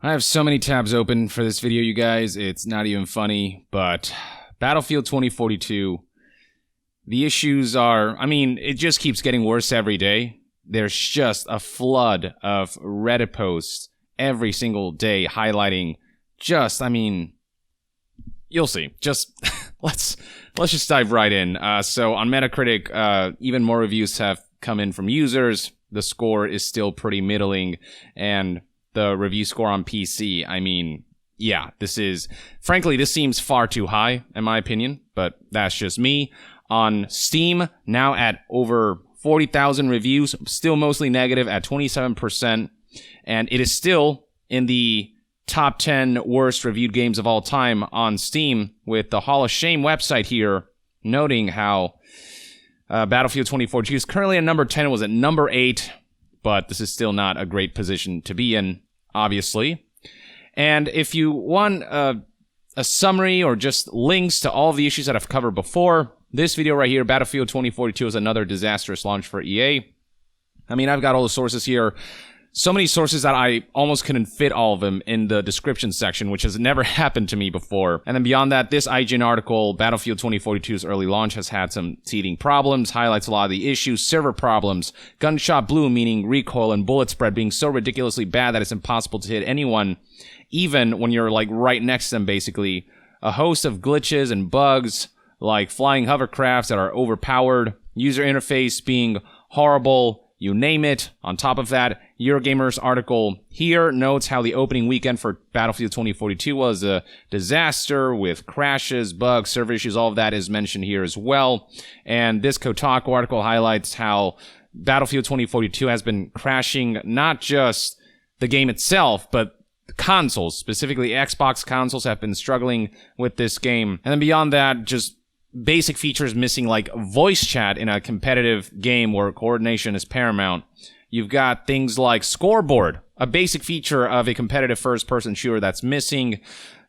I have so many tabs open for this video, you guys. It's not even funny, but Battlefield 2042, the issues are, I mean, it just keeps getting worse every day. There's just a flood of Reddit posts every single day highlighting just, I mean, you'll see. Just, let's just dive right in. So on Metacritic, even more reviews have come in from users. The score is still pretty middling, and the review score on PC, I mean, yeah, frankly, this seems far too high, in my opinion, but that's just me. On Steam, now at over 40,000 reviews, still mostly negative at 27%, and it is still in the top 10 worst reviewed games of all time on Steam, with the Hall of Shame website here noting how Battlefield 2042 is currently at number 10. It was at number 8, but this is still not a great position to be in, obviously. And if you want a summary or just links to all of the issues that I've covered before, this video right here, Battlefield 2042, is another disastrous launch for EA. I mean, I've got all the sources here. So many sources that I almost couldn't fit all of them in the description section, which has never happened to me before. And then beyond that, this IGN article, Battlefield 2042's early launch has had some teething problems, highlights a lot of the issues, server problems, gunshot bloom, meaning recoil, and bullet spread being so ridiculously bad that it's impossible to hit anyone, even when you're like right next to them, basically. A host of glitches and bugs, like flying hovercrafts that are overpowered, user interface being horrible, you name it. On top of that, Eurogamer's article here notes how the opening weekend for Battlefield 2042 was a disaster with crashes, bugs, server issues, all of that is mentioned here as well. And this Kotaku article highlights how Battlefield 2042 has been crashing not just the game itself, but the consoles, specifically Xbox consoles, have been struggling with this game. And then beyond that, just basic features missing, like voice chat in a competitive game where coordination is paramount. You've got things like scoreboard, a basic feature of a competitive first-person shooter that's missing.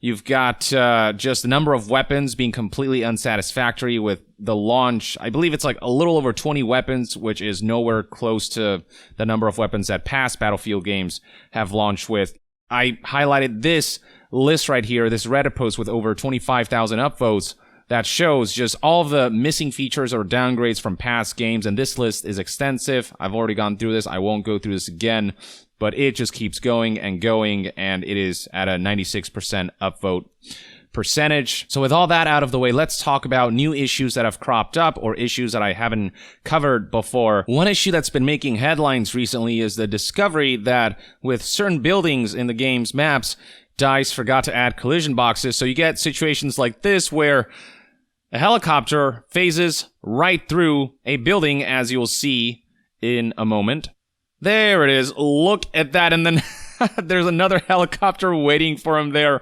You've got just the number of weapons being completely unsatisfactory with the launch. I believe it's like a little over 20 weapons, which is nowhere close to the number of weapons that past Battlefield games have launched with. I highlighted this list right here, this Reddit post with over 25,000 upvotes, that shows just all of the missing features or downgrades from past games, and this list is extensive. I've already gone through this. I won't go through this again, but it just keeps going, and it is at a 96% upvote percentage. So with all that out of the way, let's talk about new issues that have cropped up or issues that I haven't covered before. One issue that's been making headlines recently is the discovery that with certain buildings in the game's maps, DICE forgot to add collision boxes, so you get situations like this where a helicopter phases right through a building, as you'll see in a moment. There it is. Look at that. And then there's another helicopter waiting for him there.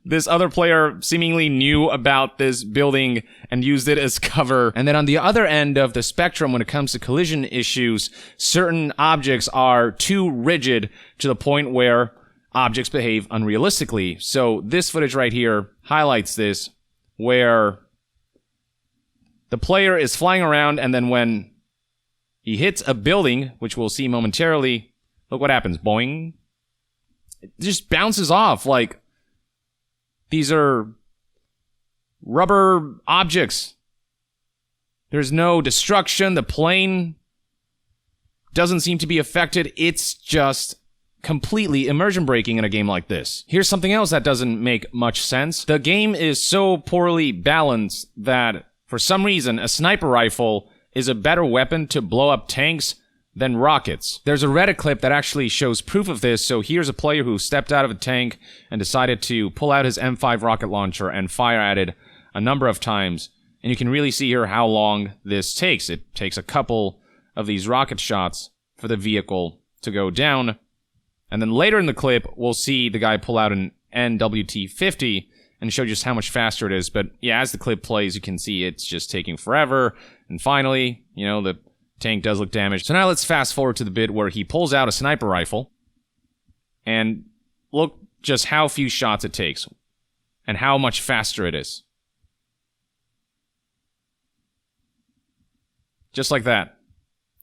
This other player seemingly knew about this building and used it as cover. And then on the other end of the spectrum, when it comes to collision issues, certain objects are too rigid to the point where objects behave unrealistically. So this footage right here highlights this, where the player is flying around, and then when he hits a building, which we'll see momentarily, look what happens. Boing. It just bounces off. Like, these are rubber objects. There's no destruction. The plane doesn't seem to be affected. It's just completely immersion breaking in a game like this. Here's something else that doesn't make much sense. The game is so poorly balanced that for some reason, a sniper rifle is a better weapon to blow up tanks than rockets. There's a Reddit clip that actually shows proof of this, so here's a player who stepped out of a tank and decided to pull out his M5 rocket launcher and fire at it a number of times, and you can really see here how long this takes. It takes a couple of these rocket shots for the vehicle to go down, and then later in the clip, we'll see the guy pull out an NWT-50 and show just how much faster it is. But yeah, as the clip plays, you can see it's just taking forever. And finally, you know, the tank does look damaged. So now let's fast forward to the bit where he pulls out a sniper rifle. And look just how few shots it takes. And how much faster it is. Just like that.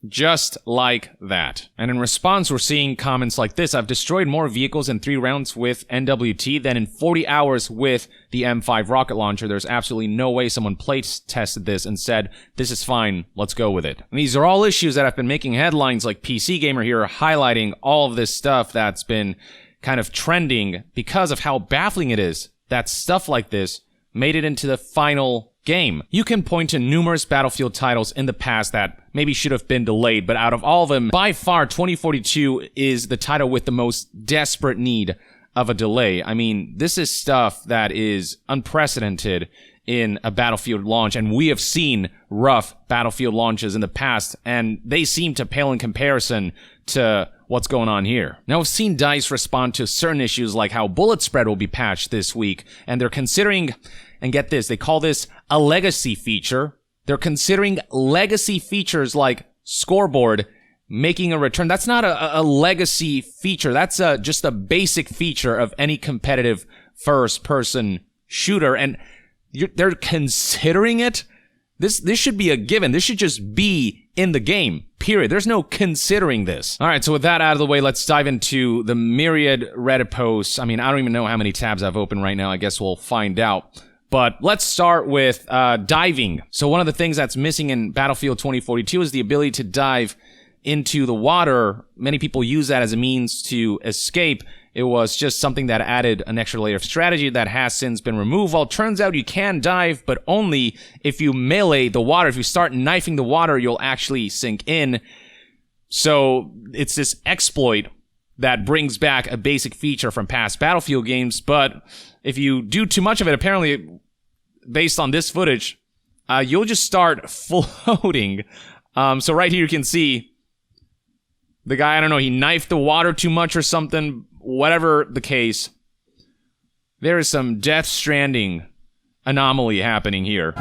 Just like that. And in response, we're seeing comments like this: I've destroyed more vehicles in 3 rounds with NWT than in 40 hours with the M5 rocket launcher. There's absolutely no way someone play tested this and said, this is fine, let's go with it. And these are all issues that have been making headlines, like PC Gamer here highlighting all of this stuff that's been kind of trending because of how baffling it is that stuff like this made it into the final game. You can point to numerous Battlefield titles in the past that maybe should have been delayed, but out of all of them, by far 2042 is the title with the most desperate need of a delay. I mean, this is stuff that is unprecedented in a Battlefield launch, and we have seen rough Battlefield launches in the past, and they seem to pale in comparison to what's going on here. Now, we've seen DICE respond to certain issues like how bullet spread will be patched this week, and they're considering, and get this, they call this a legacy feature. They're considering legacy features like scoreboard making a return. That's not a legacy feature. That's just a basic feature of any competitive first-person shooter, and they're considering it? This should be a given. This should just be in the game, period. There's no considering this. All right, so with that out of the way, let's dive into the myriad Reddit posts. I mean, I don't even know how many tabs I've opened right now. I guess we'll find out. But let's start with diving. So one of the things that's missing in Battlefield 2042 is the ability to dive into the water. Many people use that as a means to escape. It was just something that added an extra layer of strategy that has since been removed. Well, it turns out you can dive, but only if you melee the water. If you start knifing the water, you'll actually sink in. So it's this exploit that brings back a basic feature from past Battlefield games, but if you do too much of it, apparently, based on this footage, you'll just start floating. So right here you can see the guy, I don't know, he knifed the water too much or something. Whatever the case, there is some Death Stranding anomaly happening here.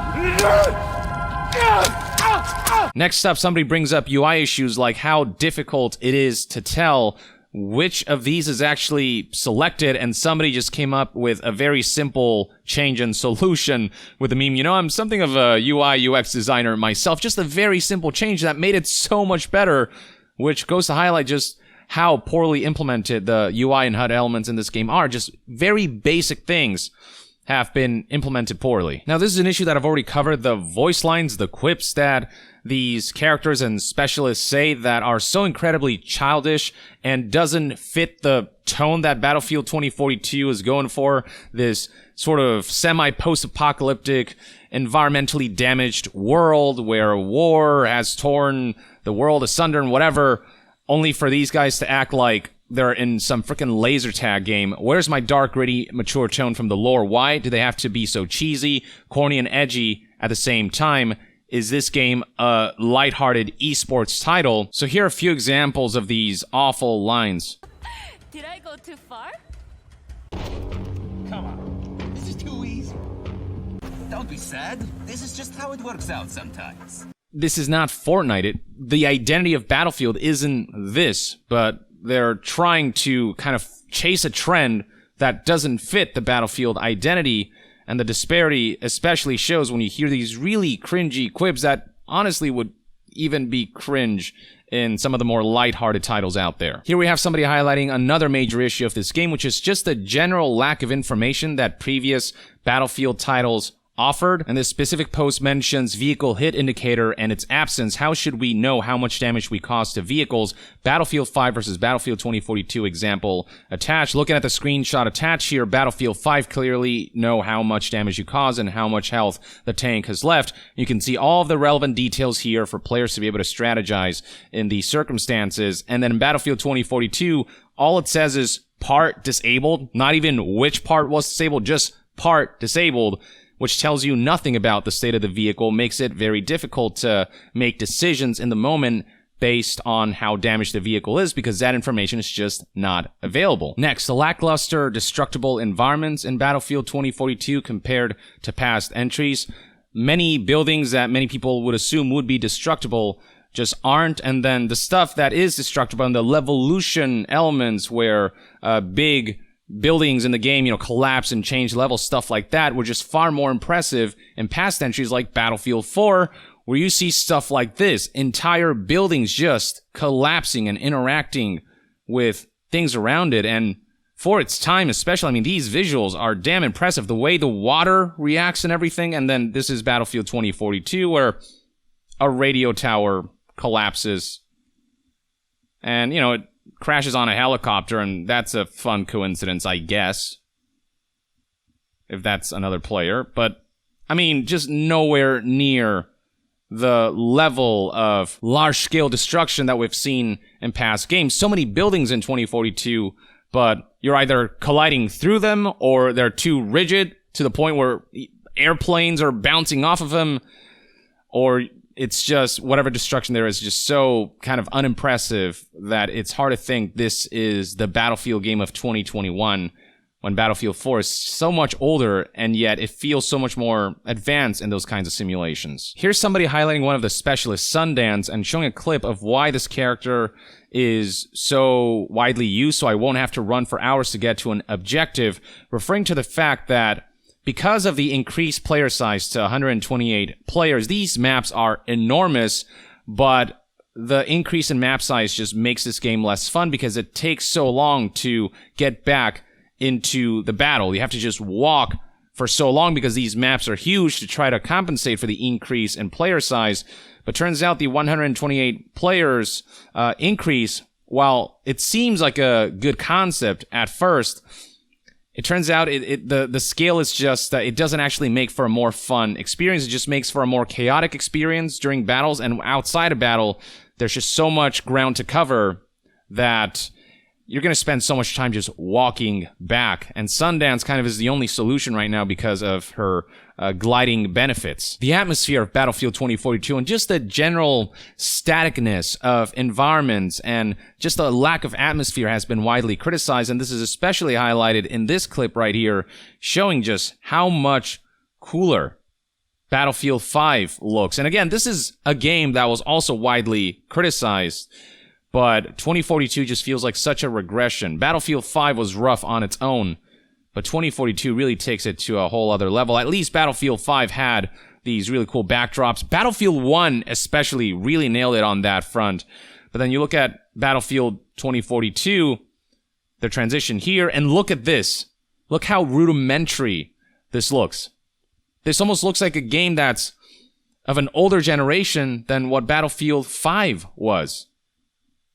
Next up, somebody brings up UI issues like how difficult it is to tell which of these is actually selected, and somebody just came up with a very simple change and solution with the meme, you know, I'm something of a UI UX designer myself, just a very simple change that made it so much better, which goes to highlight just how poorly implemented the UI and HUD elements in this game are. Just very basic things have been implemented poorly. Now, this is an issue that I've already covered. The voice lines, the quips that these characters and specialists say that are so incredibly childish and doesn't fit the tone that Battlefield 2042 is going for. This sort of semi-post-apocalyptic, environmentally damaged world where war has torn the world asunder and whatever, only for these guys to act like they're in some freaking laser tag game. Where's my dark, gritty, mature tone from the lore? Why do they have to be so cheesy, corny, and edgy at the same time? Is this game a lighthearted esports title? So here are a few examples of these awful lines. Did I go too far? Come on, this is too easy. Don't be sad. This is just how it works out sometimes. This is not Fortnite. The identity of Battlefield isn't this, but they're trying to kind of chase a trend that doesn't fit the Battlefield identity, and the disparity especially shows when you hear these really cringy quips that honestly would even be cringe in some of the more lighthearted titles out there. Here we have somebody highlighting another major issue of this game, which is just the general lack of information that previous Battlefield titles offered, and this specific post mentions vehicle hit indicator and its absence. How should we know how much damage we cause to vehicles? Battlefield 5 versus Battlefield 2042 example attached. Looking at the screenshot attached here, Battlefield 5 clearly know how much damage you cause and how much health the tank has left. You can see all of the relevant details here for players to be able to strategize in these circumstances. And then in Battlefield 2042, all it says is part disabled, not even which part was disabled, just part disabled, which tells you nothing about the state of the vehicle, makes it very difficult to make decisions in the moment based on how damaged the vehicle is, because that information is just not available. Next, the lackluster destructible environments in Battlefield 2042 compared to past entries. Many buildings that many people would assume would be destructible just aren't, and then the stuff that is destructible and the levolution elements where big buildings in the game, you know, collapse and change level, stuff like that, were just far more impressive in past entries like Battlefield 4, where you see stuff like this, entire buildings just collapsing and interacting with things around it. And for its time especially, I mean, these visuals are damn impressive. The way the water reacts and everything. And then this is Battlefield 2042, where a radio tower collapses. And, you know, it crashes on a helicopter, and that's a fun coincidence, I guess, if that's another player. But, I mean, just nowhere near the level of large-scale destruction that we've seen in past games. So many buildings in 2042, but you're either colliding through them, or they're too rigid to the point where airplanes are bouncing off of them, or it's just whatever destruction there is just so kind of unimpressive that it's hard to think this is the Battlefield game of 2021, when Battlefield 4 is so much older, and yet it feels so much more advanced in those kinds of simulations. Here's somebody highlighting one of the specialists, Sundance, and showing a clip of why this character is so widely used, so I won't have to run for hours to get to an objective, referring to the fact that because of the increased player size to 128 players, these maps are enormous, but the increase in map size just makes this game less fun because it takes so long to get back into the battle. You have to just walk for so long because these maps are huge to try to compensate for the increase in player size. But turns out the 128 players increase, while it seems like a good concept at first, it turns out the scale is just, it doesn't actually make for a more fun experience. It just makes for a more chaotic experience during battles, and outside of battle, there's just so much ground to cover that you're going to spend so much time just walking back. And Sundance kind of is the only solution right now because of her gliding benefits. The atmosphere of Battlefield 2042 and just the general staticness of environments and just the lack of atmosphere has been widely criticized, and this is especially highlighted in this clip right here, showing just how much cooler Battlefield 5 looks. And again, this is a game that was also widely criticized, but 2042 just feels like such a regression. Battlefield 5 was rough on its own, but 2042 really takes it to a whole other level. At least Battlefield 5 had these really cool backdrops. Battlefield 1 especially really nailed it on that front. But then you look at Battlefield 2042, the transition here, and look at this. Look how rudimentary this looks. This almost looks like a game that's of an older generation than what Battlefield 5 was.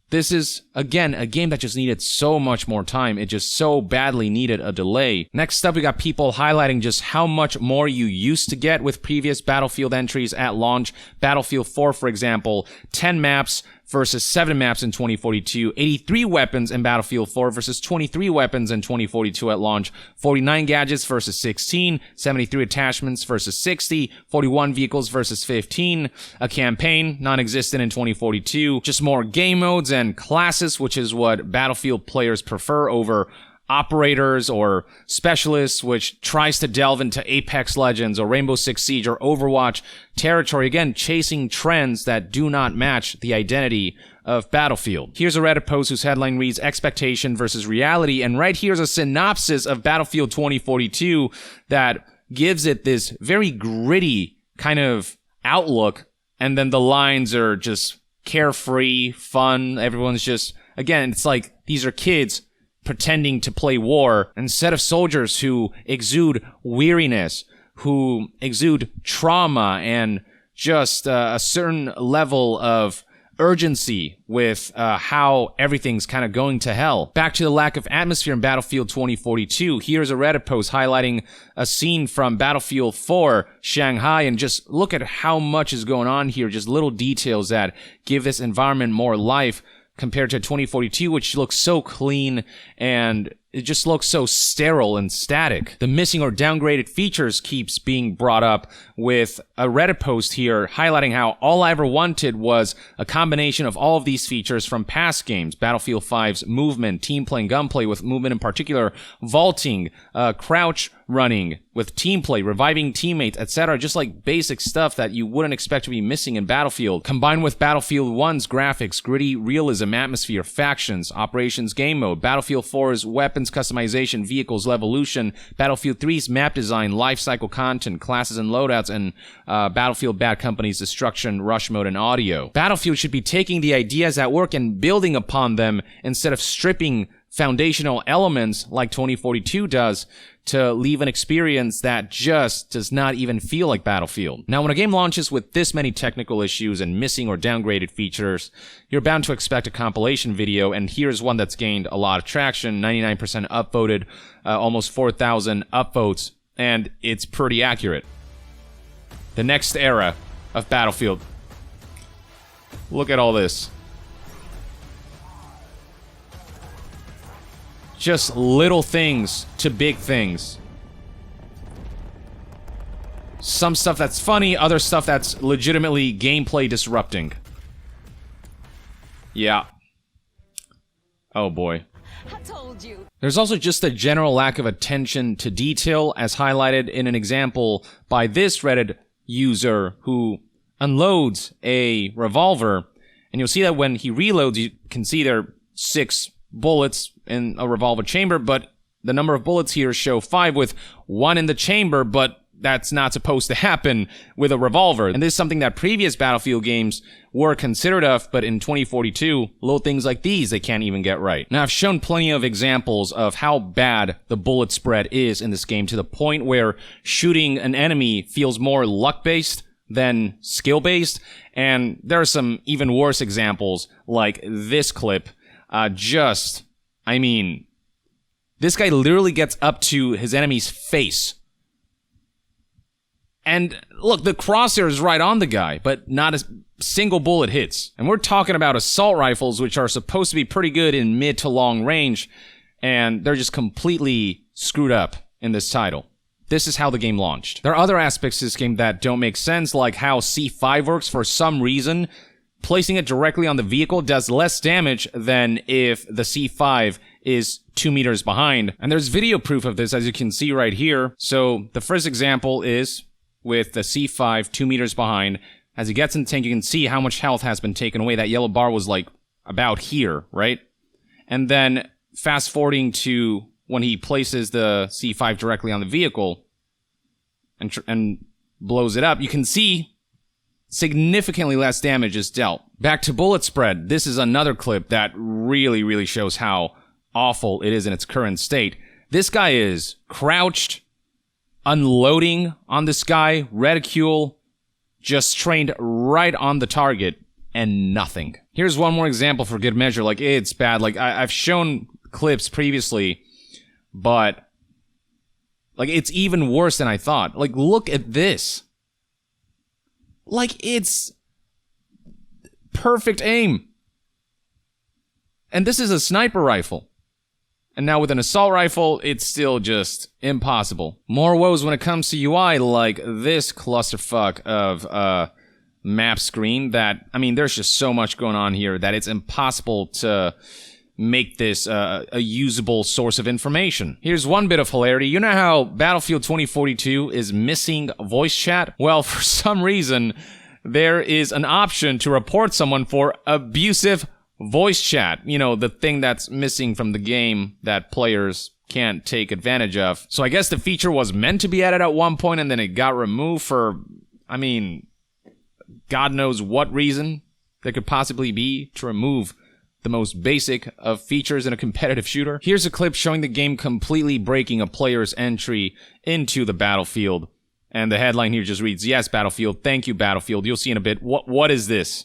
This is, again, a game that just needed so much more time. It just so badly needed a delay. Next up, we got people highlighting just how much more you used to get with previous Battlefield entries at launch. Battlefield 4, for example, 10 maps versus 7 maps in 2042, 83 weapons in Battlefield 4 versus 23 weapons in 2042 at launch, 49 gadgets versus 16, 73 attachments versus 60, 41 vehicles versus 15, a campaign, non-existent in 2042, just more game modes and classes, which is what Battlefield players prefer over operators or specialists, which tries to delve into Apex Legends or Rainbow Six Siege or Overwatch territory, again, chasing trends that do not match the identity of Battlefield. Here's a Reddit post whose headline reads, "Expectation versus Reality," and right here's a synopsis of Battlefield 2042 that gives it this very gritty kind of outlook, and then the lines are just carefree, fun, everyone's just, again, it's like these are kids pretending to play war instead of soldiers who exude weariness, who exude trauma and just a certain level of urgency with how everything's kind of going to hell. Back to the lack of atmosphere in Battlefield 2042. Here's a Reddit post highlighting a scene from Battlefield 4 Shanghai, and just look at how much is going on here. Just little details that give this environment more life compared to 2042, which looks so clean and it just looks so sterile and static. The missing or downgraded features keeps being brought up, with a Reddit post here highlighting how all I ever wanted was a combination of all of these features from past games. Battlefield 5's movement, team play, and gunplay, with movement in particular, vaulting, crouch, running, with team play, reviving teammates, etc. Just like basic stuff that you wouldn't expect to be missing in Battlefield. Combined with Battlefield 1's graphics, gritty realism, atmosphere, factions, operations game mode, Battlefield 4's weapons customization, vehicles, evolution, Battlefield 3's map design, life cycle content, classes and loadouts, and Battlefield Bad Company's destruction, rush mode, and audio. Battlefield should be taking the ideas at work and building upon them instead of stripping foundational elements like 2042 does to leave an experience that just does not even feel like Battlefield. Now, when a game launches with this many technical issues and missing or downgraded features, you're bound to expect a compilation video, and here's one that's gained a lot of traction, 99% upvoted, almost 4,000 upvotes, and it's pretty accurate. The next era of Battlefield. Look at all this. Just little things to big things. Some stuff that's funny, other stuff that's legitimately gameplay disrupting. Yeah. Oh boy. I told you. There's also just a general lack of attention to detail, as highlighted in an example by this Reddit user who unloads a revolver, and you'll see that when he reloads, you can see there are 6 bullets in a revolver chamber, but the number of bullets here show 5 with 1 in the chamber, but that's not supposed to happen with a revolver. And this is something that previous Battlefield games were considered of, but in 2042, little things like these they can't even get right. Now, I've shown plenty of examples of how bad the bullet spread is in this game, to the point where shooting an enemy feels more luck-based than skill-based, and there are some even worse examples, like this clip. I mean, this guy literally gets up to his enemy's face. And look, the crosshair is right on the guy, but not a single bullet hits. And we're talking about assault rifles, which are supposed to be pretty good in mid to long range, and they're just completely screwed up in this title. This is how the game launched. There are other aspects to this game that don't make sense, like how C5 works. For some reason, placing it directly on the vehicle does less damage than if the C5 is 2 meters behind. And there's video proof of this, as you can see right here. So the first example is with the C5 2 meters behind. As he gets in the tank, you can see how much health has been taken away. That yellow bar was like about here, right? And then fast forwarding to when he places the C5 directly on the vehicle and blows it up, you can see significantly less damage is dealt. Back to bullet spread. This is another clip that really, really shows how awful it is in its current state. This guy is crouched, unloading on this guy, reticule, just trained right on the target, and nothing. Here's one more example for good measure. Like, it's bad. Like, I've shown clips previously, but like, it's even worse than I thought. Like, look at this. Like, it's perfect aim. And this is a sniper rifle. And now with an assault rifle, it's still just impossible. More woes when it comes to UI, like this clusterfuck of map screen that, I mean, there's just so much going on here that it's impossible to make this a usable source of information. Here's one bit of hilarity. You know how Battlefield 2042 is missing voice chat? Well, for some reason, there is an option to report someone for abusive voice chat. You know, the thing that's missing from the game that players can't take advantage of. So I guess the feature was meant to be added at one point and then it got removed for, I mean, God knows what reason there could possibly be to remove the most basic of features in a competitive shooter. Here's a clip showing the game completely breaking a player's entry into the battlefield. And the headline here just reads, "Yes, Battlefield. Thank you, Battlefield." You'll see in a bit. What is this?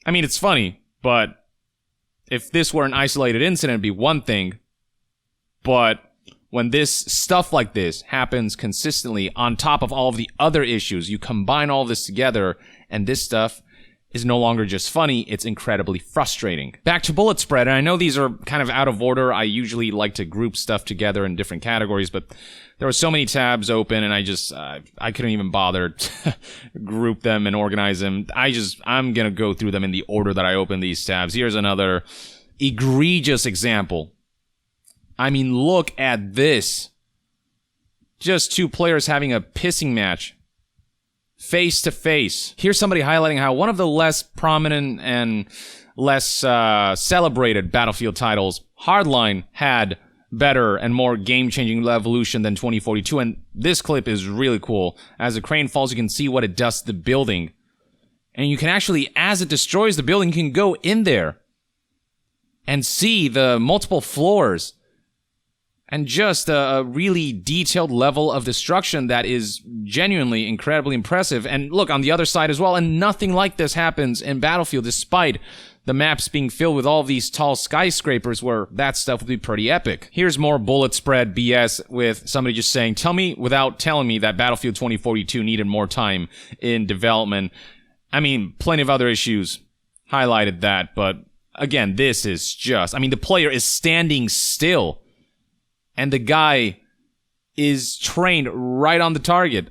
I mean, it's funny, but if this were an isolated incident, it'd be one thing. But when this stuff like this happens consistently on top of all of the other issues, you combine all of this together, and this stuff is no longer just funny, it's incredibly frustrating. Back to bullet spread, and I know these are kind of out of order. I usually like to group stuff together in different categories, but there were so many tabs open, and I couldn't even bother to group them and organize them. I'm gonna go through them in the order that I open these tabs. Here's another egregious example. I mean, look at this. Just two players having a pissing match. Face to face. Here's somebody highlighting how one of the less prominent and less celebrated Battlefield titles, Hardline, had better and more game-changing evolution than 2042, and this clip is really cool. As the crane falls, you can see what it does to the building. And you can actually, as it destroys the building, you can go in there and see the multiple floors and just a really detailed level of destruction that is genuinely incredibly impressive. And look, on the other side as well, and nothing like this happens in Battlefield, despite the maps being filled with all of these tall skyscrapers where that stuff would be pretty epic. Here's more bullet spread BS with somebody just saying, tell me without telling me that Battlefield 2042 needed more time in development. I mean, plenty of other issues highlighted that, but again, this is just, I mean, the player is standing still, and the guy is trained right on the target.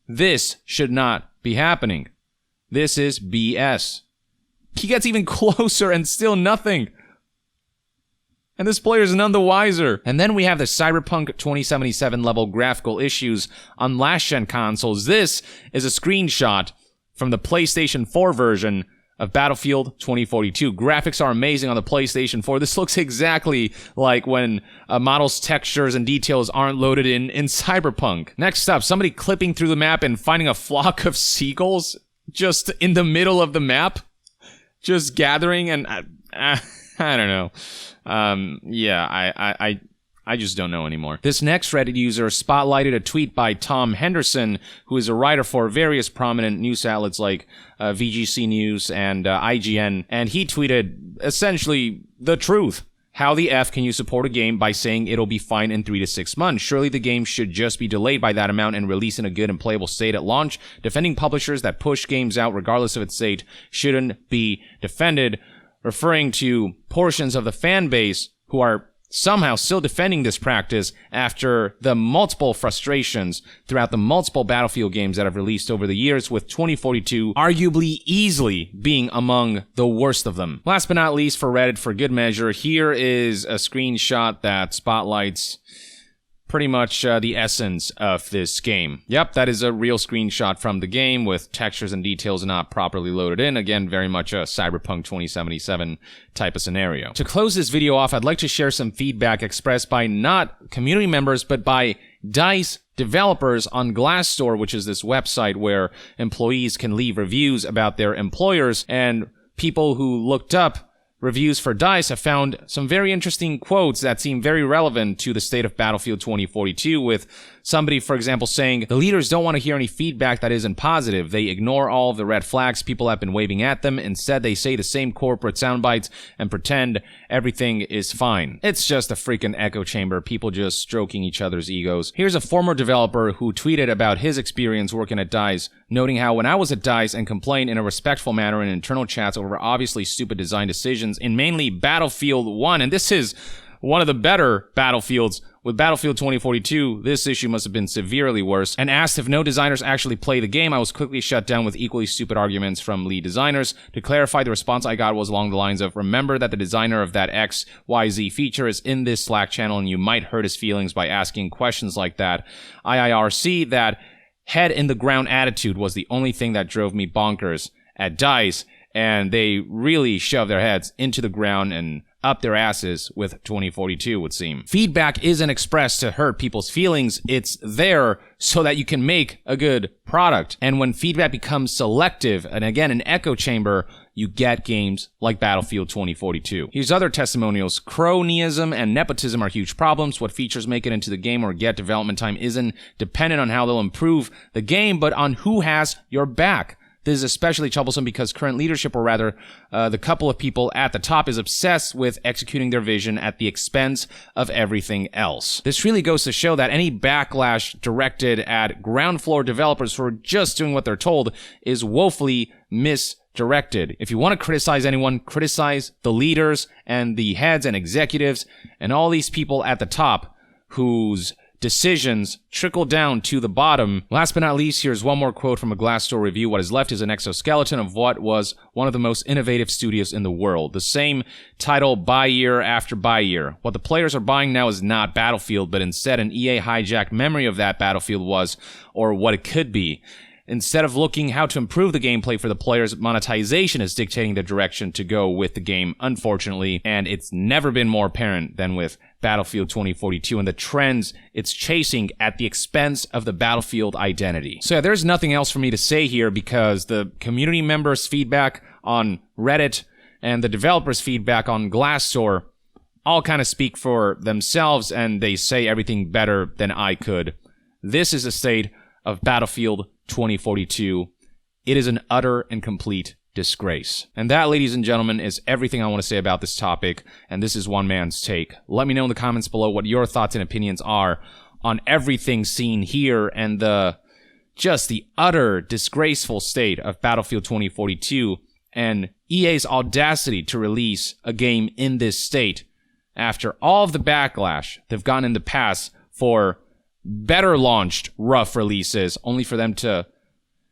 This should not be happening. This is BS. He gets even closer and still nothing. And this player is none the wiser. And then we have the Cyberpunk 2077 level graphical issues on last-gen consoles. This is a screenshot from the PlayStation 4 version of Battlefield 2042. Graphics are amazing on the PlayStation 4. This looks exactly like when models' textures and details aren't loaded in Cyberpunk. Next up, somebody clipping through the map and finding a flock of seagulls just in the middle of the map. Just gathering, and I don't know. I just don't know anymore. This next Reddit user spotlighted a tweet by Tom Henderson, who is a writer for various prominent news outlets like VGC News and IGN, and he tweeted essentially the truth. How the F can you support a game by saying it'll be fine in 3 to 6 months? Surely the game should just be delayed by that amount and released in a good and playable state at launch. Defending publishers that push games out regardless of its state shouldn't be defended. Referring to portions of the fan base who are somehow still defending this practice after the multiple frustrations throughout the multiple Battlefield games that have released over the years, with 2042 arguably easily being among the worst of them. Last but not least, for Reddit, for good measure, here is a screenshot that spotlights pretty much the essence of this game. Yep, that is a real screenshot from the game with textures and details not properly loaded in. Again, very much a Cyberpunk 2077 type of scenario. To close this video off, I'd like to share some feedback expressed by not community members, but by DICE developers on Glassdoor, which is this website where employees can leave reviews about their employers, and people who looked up reviews for DICE have found some very interesting quotes that seem very relevant to the state of Battlefield 2042, with somebody, for example, saying, the leaders don't want to hear any feedback that isn't positive. They ignore all of the red flags people have been waving at them. Instead, they say the same corporate sound bites and pretend everything is fine. It's just a freaking echo chamber, people just stroking each other's egos. Here's a former developer who tweeted about his experience working at DICE, noting how when I was at DICE and complained in a respectful manner in internal chats over obviously stupid design decisions in mainly Battlefield 1, and this is one of the better Battlefields. With Battlefield 2042, this issue must have been severely worse, and asked if no designers actually play the game. I was quickly shut down with equally stupid arguments from lead designers. To clarify, the response I got was along the lines of, remember that the designer of that XYZ feature is in this Slack channel, and you might hurt his feelings by asking questions like that. IIRC, that head-in-the-ground attitude was the only thing that drove me bonkers at DICE, and they really shoved their heads into the ground and up their asses with 2042, would seem. Feedback isn't expressed to hurt people's feelings. It's there so that you can make a good product. And when feedback becomes selective, and again, an echo chamber, you get games like Battlefield 2042. Here's other testimonials. Cronyism and nepotism are huge problems. What features make it into the game or get development time isn't dependent on how they'll improve the game, but on who has your back. This is especially troublesome because current leadership, or rather, the couple of people at the top, is obsessed with executing their vision at the expense of everything else. This really goes to show that any backlash directed at ground floor developers who are just doing what they're told is woefully misdirected. If you want to criticize anyone, criticize the leaders and the heads and executives and all these people at the top whose decisions trickle down to the bottom. Last but not least, here's one more quote from a Glassdoor review. What is left is an exoskeleton of what was one of the most innovative studios in the world. The same title buy year after buy year. What the players are buying now is not Battlefield, but instead an EA hijacked memory of that Battlefield was, or what it could be. Instead of looking how to improve the gameplay for the players, monetization is dictating the direction to go with the game, unfortunately, and it's never been more apparent than with Battlefield 2042 and the trends it's chasing at the expense of the Battlefield identity. So yeah, there's nothing else for me to say here because the community members' feedback on Reddit and the developers' feedback on Glassdoor all kind of speak for themselves, and they say everything better than I could. This is the state of Battlefield 2042. It is an utter and complete disgrace. And that, ladies and gentlemen, is everything I want to say about this topic, and this is one man's take. Let me know in the comments below what your thoughts and opinions are on everything seen here and the utter disgraceful state of Battlefield 2042 and EA's audacity to release a game in this state after all of the backlash they've gotten in the past for better launched rough releases, only for them to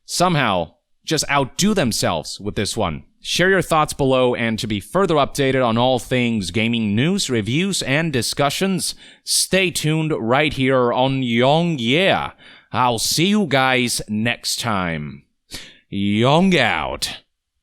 somehow just outdo themselves with this one. Share your thoughts below, and to be further updated on all things gaming news, reviews, and discussions, stay tuned right here on Young Yeah. I'll see you guys next time. Young out.